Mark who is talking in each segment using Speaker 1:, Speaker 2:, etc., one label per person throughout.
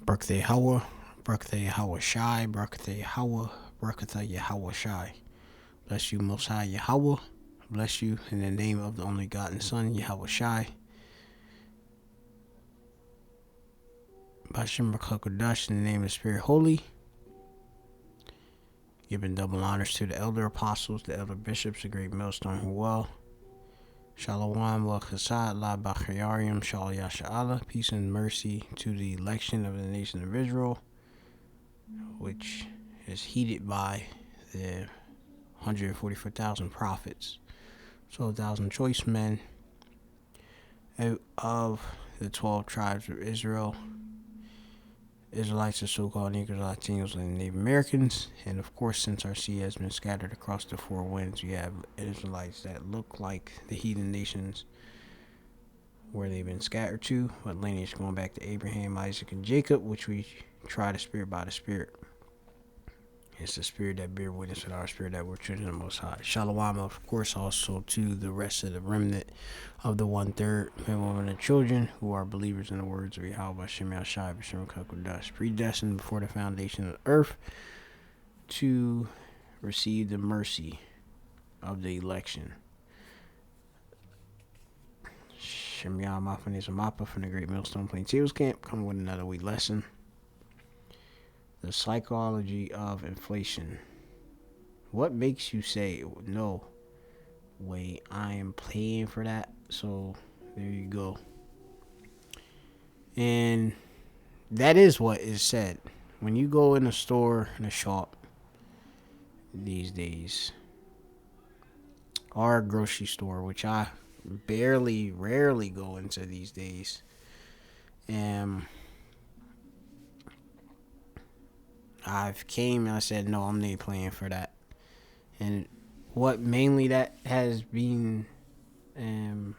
Speaker 1: Birthday Hawa, Birthday Hawa Shai, Birthday Hawa, Birthday Yahweh Shai. Bless you, Most High Yahweh. Bless you in the name of the only begotten Son, Yahweh Shai. Bashem B'Kakodash, in the name of the Spirit Holy. Giving double honors to the elder apostles, the elder bishops, the great millstone who well. Shalom wa chesed la b'chayarium shal yasha'ala. Peace and mercy to the election of the nation of Israel, which is heeded by the 144,000 prophets, 12,000 choice men of the 12 tribes of Israel. Israelites, the so-called Negroes, Latinos, and Native Americans. And of course, since our seed has been scattered across the four winds, we have Israelites that look like the heathen nations where they've been scattered to, but lineage going back to Abraham, Isaac, and Jacob, which we try the spirit by the spirit. It's the spirit that bear witness with our spirit that we're children of the Most High. Shalom, of course, also to the rest of the remnant of the 1/3 men, women, and children who are believers in the words of Yahweh Hashem Yahshai B'Shem Kakodash, predestined before the foundation of the earth to receive the mercy of the election. Shem Yah Mafan is a Mappa from the Great Millstone Plaintables Camp, coming with another week lesson. The psychology of inflation. What makes you say, no, wait, I am paying for that? So there you go. And that is what is said. When you go in a store, in a shop these days, or a grocery store, which I rarely go into these days, I've came and I said, no, I'm not playing for that. And what mainly that has been a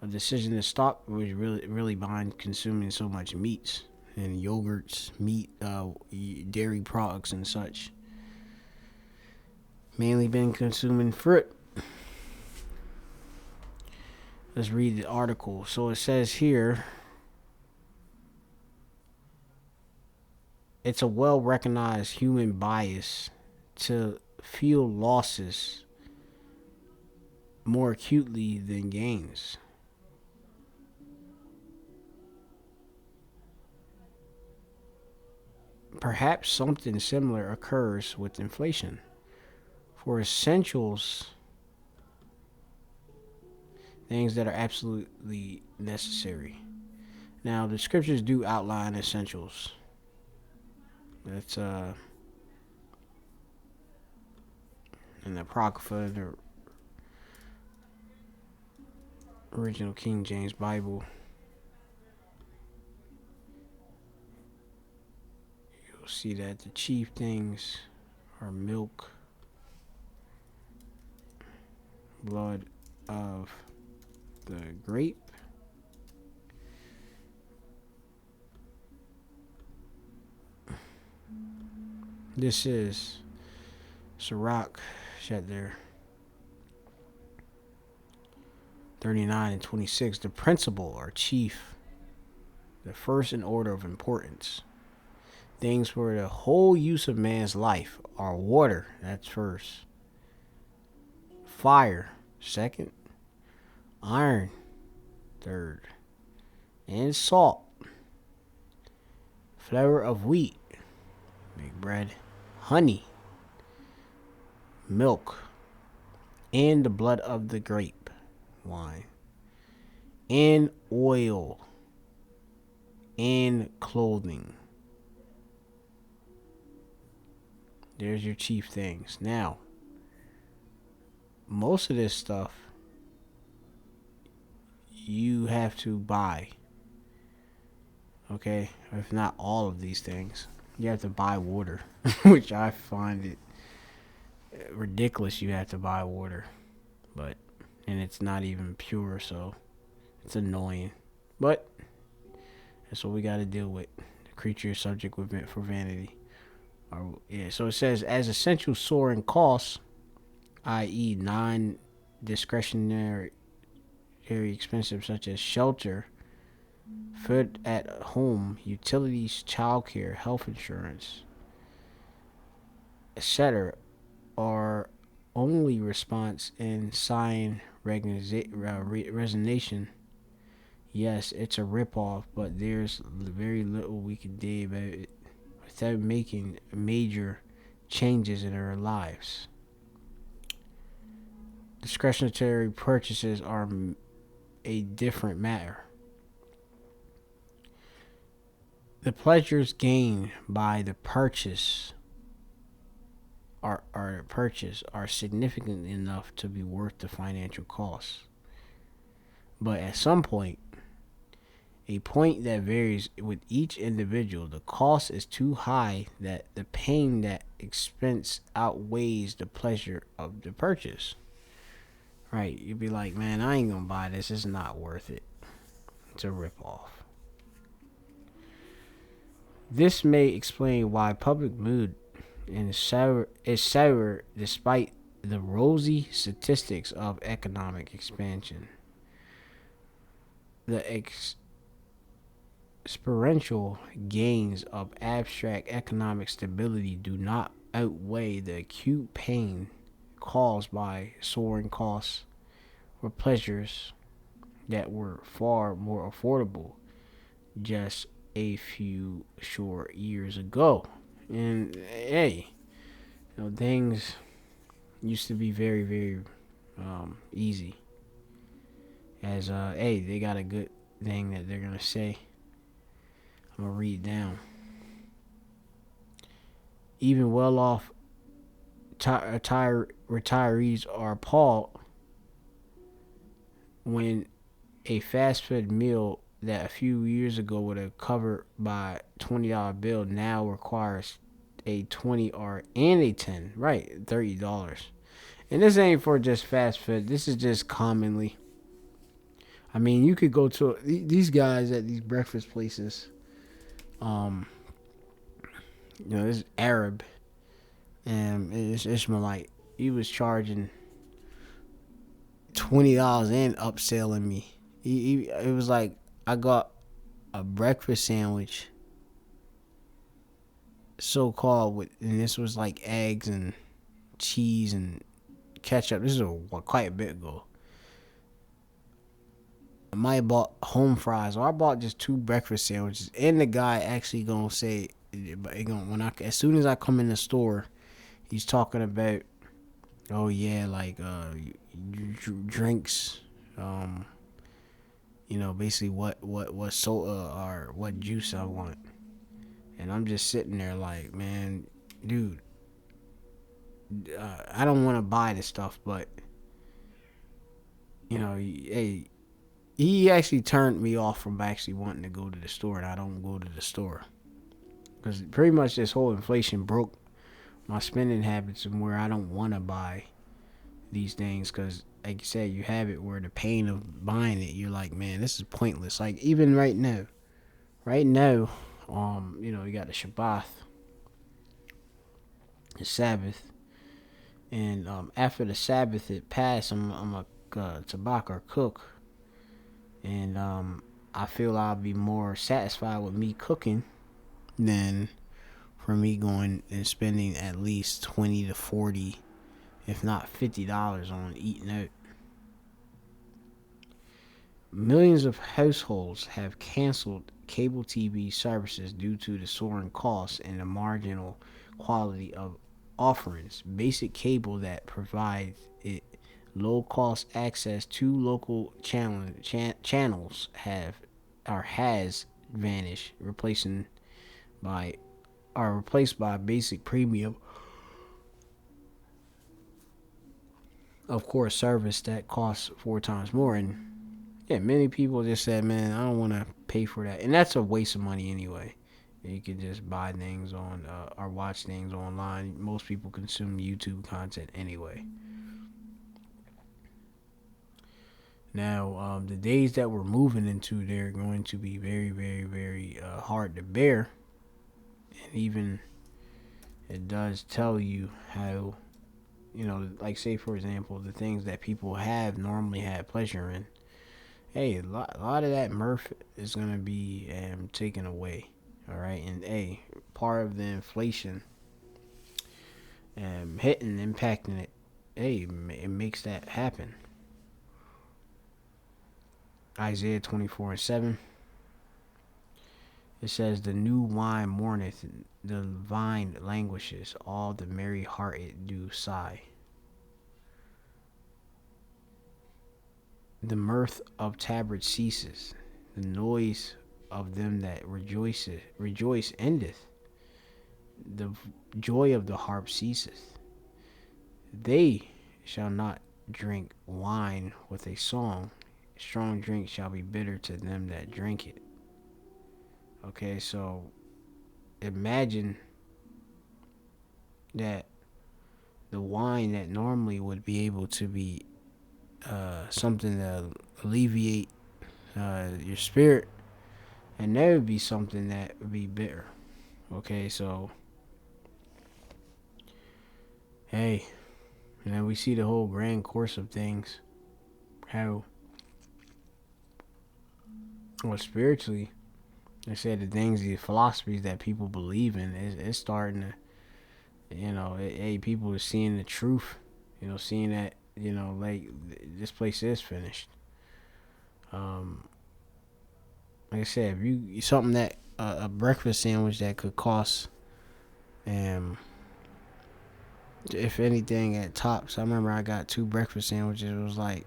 Speaker 1: decision to stop was really behind consuming so much meats and yogurts, meat, dairy products and such. Mainly been consuming fruit. Let's read the article. So it says here, it's a well-recognized human bias to feel losses more acutely than gains. Perhaps something similar occurs with inflation. For essentials, things that are absolutely necessary. Now, the scriptures do outline essentials. That's in the Apocrypha, the original King James Bible. You'll see that the chief things are milk, blood of the grape, this is Sirach, there 39 and 26. The principal or chief, the first in order of importance, things for the whole use of man's life are water, that's first, fire, second, iron, third, and salt, flour of wheat, make bread, honey, milk, and the blood of the grape, wine, and oil, and clothing. There's your chief things. Now, most of this stuff you have to buy. Okay? If not all of these things, you have to buy water, which I find it ridiculous. You have to buy water, and it's not even pure, so it's annoying. But that's what we got to deal with. The creature is subject for vanity. So it says, as essential soaring costs, i.e., non-discretionary expensive, such as shelter, food at home, utilities, childcare, health insurance, etc., are only response and sign resignation. Yes, it's a ripoff, but there's very little we can do about it without making major changes in our lives. Discretionary purchases are a different matter. The pleasures gained by the purchase are significant enough to be worth the financial costs. But at some point, a point that varies with each individual, the cost is too high that the pain that expense outweighs the pleasure of the purchase. Right? You'd be like, man, I ain't gonna buy this. It's not worth it. It's a ripoff. This may explain why public mood is sour despite the rosy statistics of economic expansion. The experiential gains of abstract economic stability do not outweigh the acute pain caused by soaring costs for pleasures that were far more affordable just a few short years ago. And hey, things used to be very, very easy. As hey, they got a good thing that they're gonna say. I'm gonna read down. Even well-off retirees are appalled when a fast food meal that a few years ago would have covered by $20 bill now requires a 20 or and a 10, right, $30. And this ain't for just fast food. This is just commonly. I mean, you could go to these guys at these breakfast places. Um, this Arab and it's Ishmaelite. He was charging $20 and upselling me. It was like I got a breakfast sandwich, so called, and this was like eggs and cheese and ketchup. This is quite a bit ago. I might have bought home fries, or I bought just 2 breakfast sandwiches. And the guy actually gonna say, as soon as I come in the store, he's talking about, oh yeah, like drinks, basically what soda or what juice I want. And I'm just sitting there like, man, dude, I don't want to buy this stuff, but hey, he actually turned me off from actually wanting to go to the store, and I don't go to the store because pretty much this whole inflation broke my spending habits and where I don't want to buy these things because, like you said, you have it where the pain of buying it, you're like, man, this is pointless. Like even right now, you got the Shabbat, the Sabbath, and after the Sabbath it passed, I'm a tabak or cook, and I feel I'll be more satisfied with me cooking than for me going and spending at least 20 to 40, if not $50 on eating out. Millions of households have canceled cable TV services due to the soaring costs and the marginal quality of offerings. Basic cable that provides it low cost access to local channels has vanished, replaced by basic premium, of course, service that costs 4 times more. And yeah, many people just said, man, I don't want to pay for that. And that's a waste of money anyway. You can just buy things on or watch things online. Most people consume YouTube content anyway. Now, the days that we're moving into, they're going to be very, very, very hard to bear. And even it does tell you how, like say for example, the things that people have normally had pleasure in. Hey, a lot of that mirth is gonna be taken away. All right, and part of the inflation hitting, impacting it, it makes that happen. Isaiah 24:7. It says, "The new wine mourneth, the vine languishes, all the merry hearted do sigh. The mirth of tabrets ceases, the noise of them that rejoice endeth, the joy of the harp ceaseth. They shall not drink wine with a song, strong drink shall be bitter to them that drink it." Okay, so imagine that the wine that normally would be able to be something to alleviate your spirit, and that would be something that would be bitter. Okay, so hey, and then we see the whole grand course of things, how, well, spiritually, they said the things, the philosophies that people believe in, is starting to, hey, people are seeing the truth, seeing that, like, this place is finished. Um, like I said, if you something that a breakfast sandwich that could cost, if anything, at Tops, I remember I got 2 breakfast sandwiches. It was like,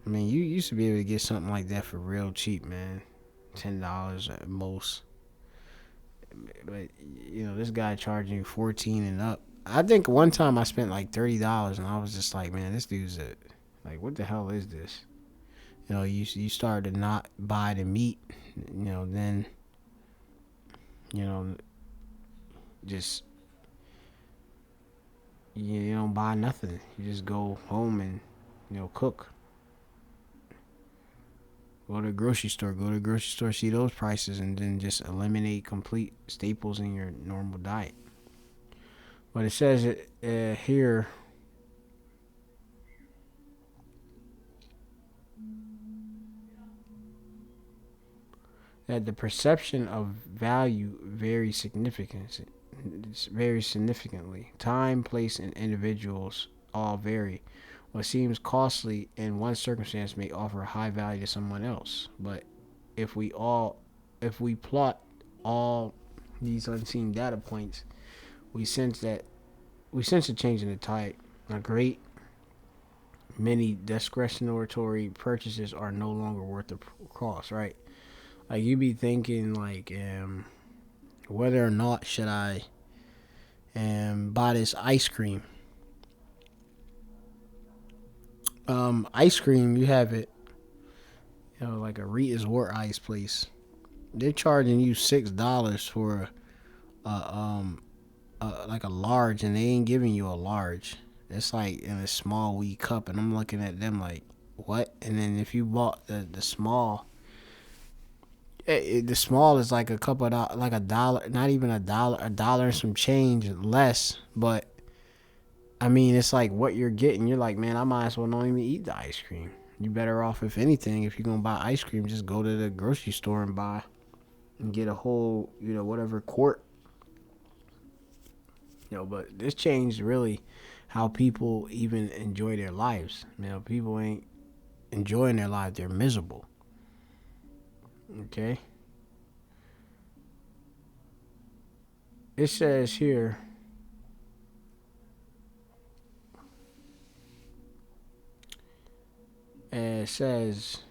Speaker 1: I mean, you used to be able to get something like that for real cheap, man. $10 at most. But this guy charging you 14 and up. I think one time I spent like $30, and I was just like, man, this dude's like, what the hell is this? You start to not buy the meat, then you know just you don't buy nothing. You just go home and cook. Go to the grocery store, see those prices, and then just eliminate complete staples in your normal diet. But it says here that the perception of value varies significantly. Time, place, and individuals all vary. What seems costly in one circumstance may offer high value to someone else. But if we plot all these unseen data points, we sense a change in the tide. A great many discretionary purchases are no longer worth the cost, right? Like, you be thinking like, whether or not should I buy this ice cream. Ice cream, you have it, like a Rita's Wart Ice place. They're charging you $6 for like a large, and they ain't giving you a large. It's like in a small wee cup, and I'm looking at them like, what? And then if you bought the small, the small is like a couple of dollars, like $1, not even $1 and some change less. But I mean, it's like what you're getting. You're like, man, I might as well not even eat the ice cream. You better off, if anything, if you're gonna buy ice cream, just go to the grocery store and buy and get a whole, whatever quart. But this changed really how people even enjoy their lives. People ain't enjoying their life; they're miserable. Okay. It says here, it says,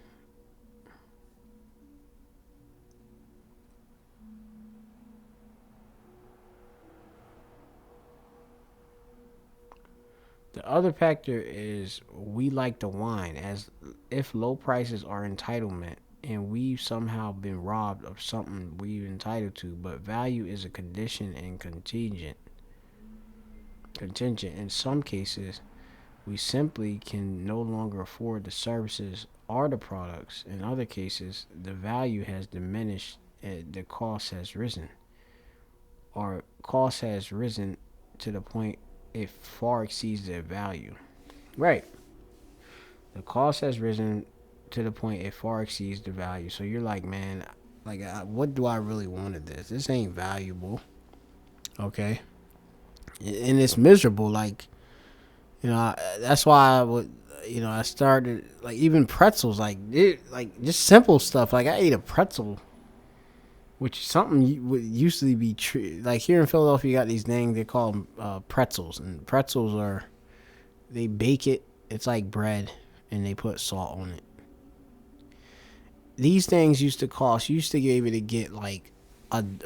Speaker 1: the other factor is we like the wine, as if low prices are entitlement and we've somehow been robbed of something we're entitled to. But value is a condition and contingent. In some cases, we simply can no longer afford the services or the products. In other cases, the value has diminished and the cost has risen. Or cost has risen to the point it far exceeds their value. Right. The cost has risen to the point it far exceeds the value. So you're like, man, like, what do I really want of this? This ain't valuable. Okay. And it's miserable. Like, that's why I would, I started, like, even pretzels, like, just simple stuff. Like, I ate a pretzel, which is something would usually be like here in Philadelphia. You got these things they call them pretzels, and pretzels are, they bake it. It's like bread, and they put salt on it. These things used to cost. You used to be able to get like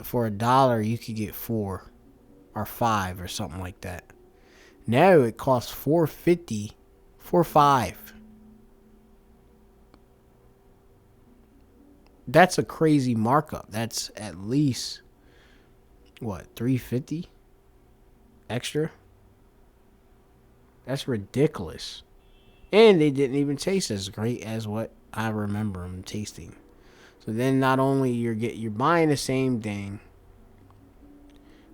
Speaker 1: for $1 you could get 4 or 5 or something like that. Now it costs $4.50 for 5. That's a crazy markup. That's at least what, $3.50 extra. That's ridiculous. And they didn't even taste as great as what I remember them tasting. So then not only you're buying the same thing.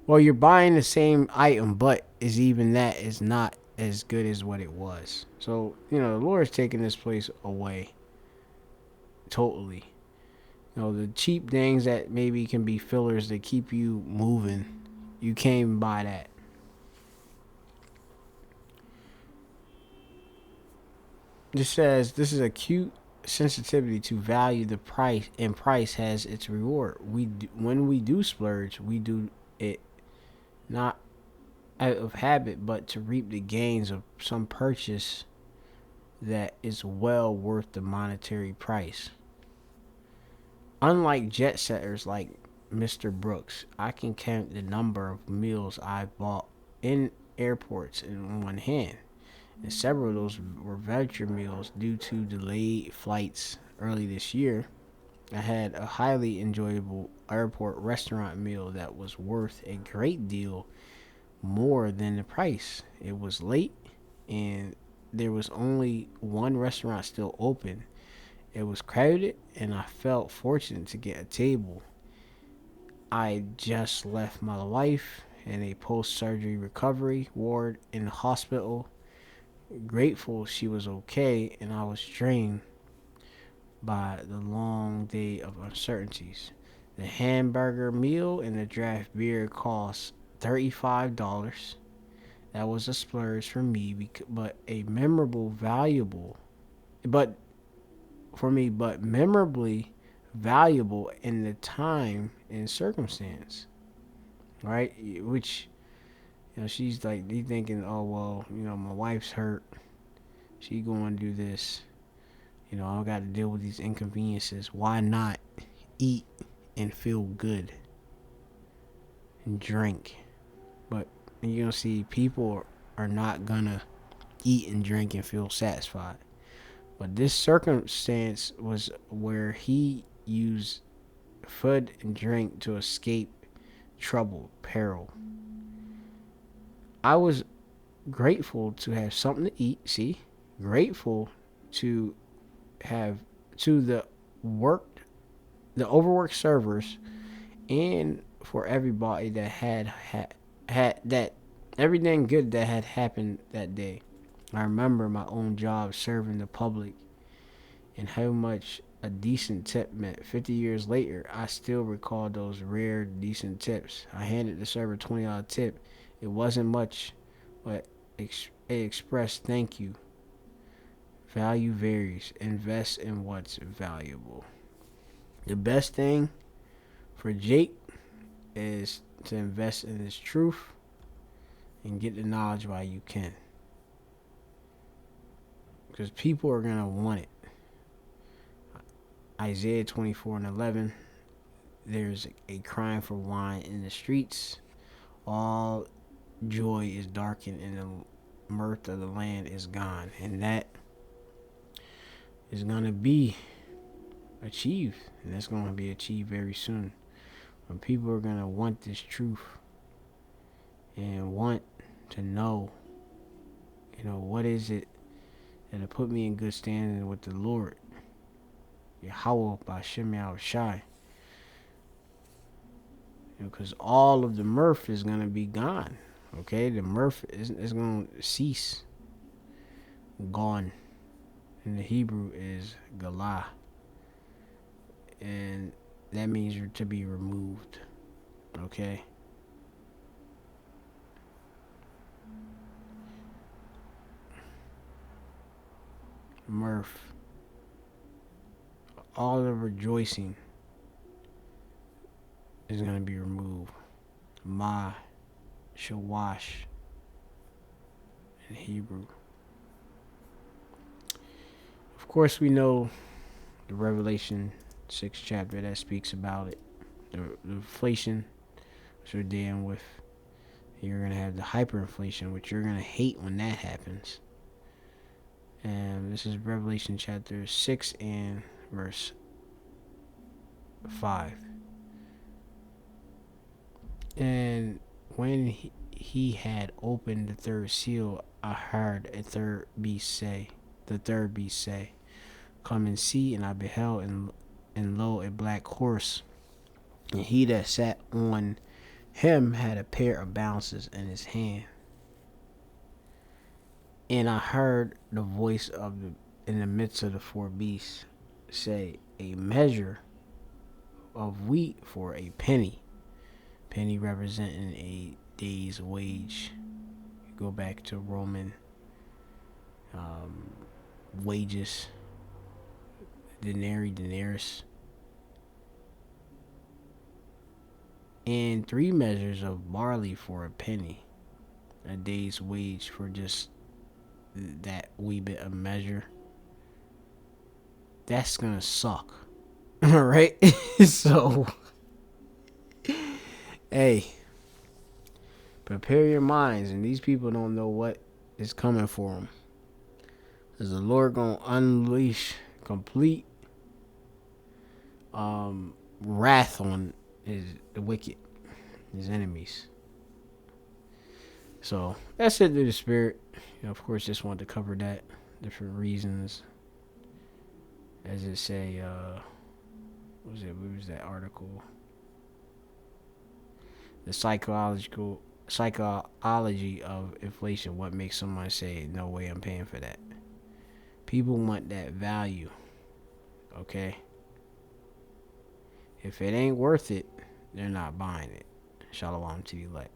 Speaker 1: Well, you're buying the same item, but is not as good as what it was. So, the Lord's taking this place away totally. The cheap things that maybe can be fillers that keep you moving, you can't even buy that. This says this is acute sensitivity to value the price, and price has its reward. When we do splurge, we do it not out of habit, but to reap the gains of some purchase that is well worth the monetary price. Unlike jet setters like Mr. Brooks, I can count the number of meals I've bought in airports in one hand. And several of those were voucher meals due to delayed flights early this year. I had a highly enjoyable airport restaurant meal that was worth a great deal more than the price. It was late and there was only one restaurant still open. It was crowded and I felt fortunate to get a table. I just left my wife in a post-surgery recovery ward in the hospital. Grateful she was okay, and I was drained by the long day of uncertainties. The hamburger meal and the draft beer cost $35. That was a splurge for me, but a but but memorably valuable in the time and circumstance, right? Which, she's like, they thinking, oh well, my wife's hurt, she going to do this, I got to deal with these inconveniences. Why not eat and feel good and drink? But you're gonna see people are not gonna eat and drink and feel satisfied. But this circumstance was where he used food and drink to escape trouble, peril. I was grateful to have something to eat. See, grateful to have to the overworked servers, and for everybody that had that everything good that had happened that day. I remember my own job serving the public and how much a decent tip meant. 50 years later, I still recall those rare decent tips. I handed the server a $20 tip. It wasn't much, but it expressed thank you. Value varies. Invest in what's valuable. The best thing for Jake is to invest in his truth and get the knowledge while you can. Because people are going to want it. Isaiah 24:11. There's a crying for wine in the streets. All joy is darkened and the mirth of the land is gone. And that is going to be achieved. And that's going to be achieved very soon. When people are going to want this truth and want to know, what is it that'll put me in good standing with the Lord. Yahweh by Shem Shai. Because all of the mirth is going to be gone. Okay? The mirth is going to cease. Gone. in the Hebrew is galah, and that means you're to be removed. Okay. Mirth, all the rejoicing is going to be removed. Ma, shawash in Hebrew. Of course, we know the Revelation 6 chapter that speaks about it. The inflation, which we're dealing with. You're going to have the hyperinflation, which you're going to hate when that happens. And this is Revelation chapter 6 and verse 5. And when he had opened the third seal, I heard the third beast say, Come and see. And I beheld, and lo, a black horse, and he that sat on him had a pair of balances in his hand. And I heard the voice in the midst of the four beasts say, a measure of wheat for a penny. Penny representing a day's wage. You go back to Roman wages. Denarius. And 3 measures of barley for a penny. A day's wage for just that wee bit of measure. That's gonna suck. Alright? So, hey, prepare your minds. And these people don't know what is coming for them. Is the Lord gonna unleash complete wrath on the wicked, his enemies. So that's it to the spirit. Of course, just wanted to cover that. Different reasons. As it say, what was that article? The psychology of inflation. What makes someone say, no way I'm paying for that? People want that value. Okay? If it ain't worth it, they're not buying it. Shalom to you, like.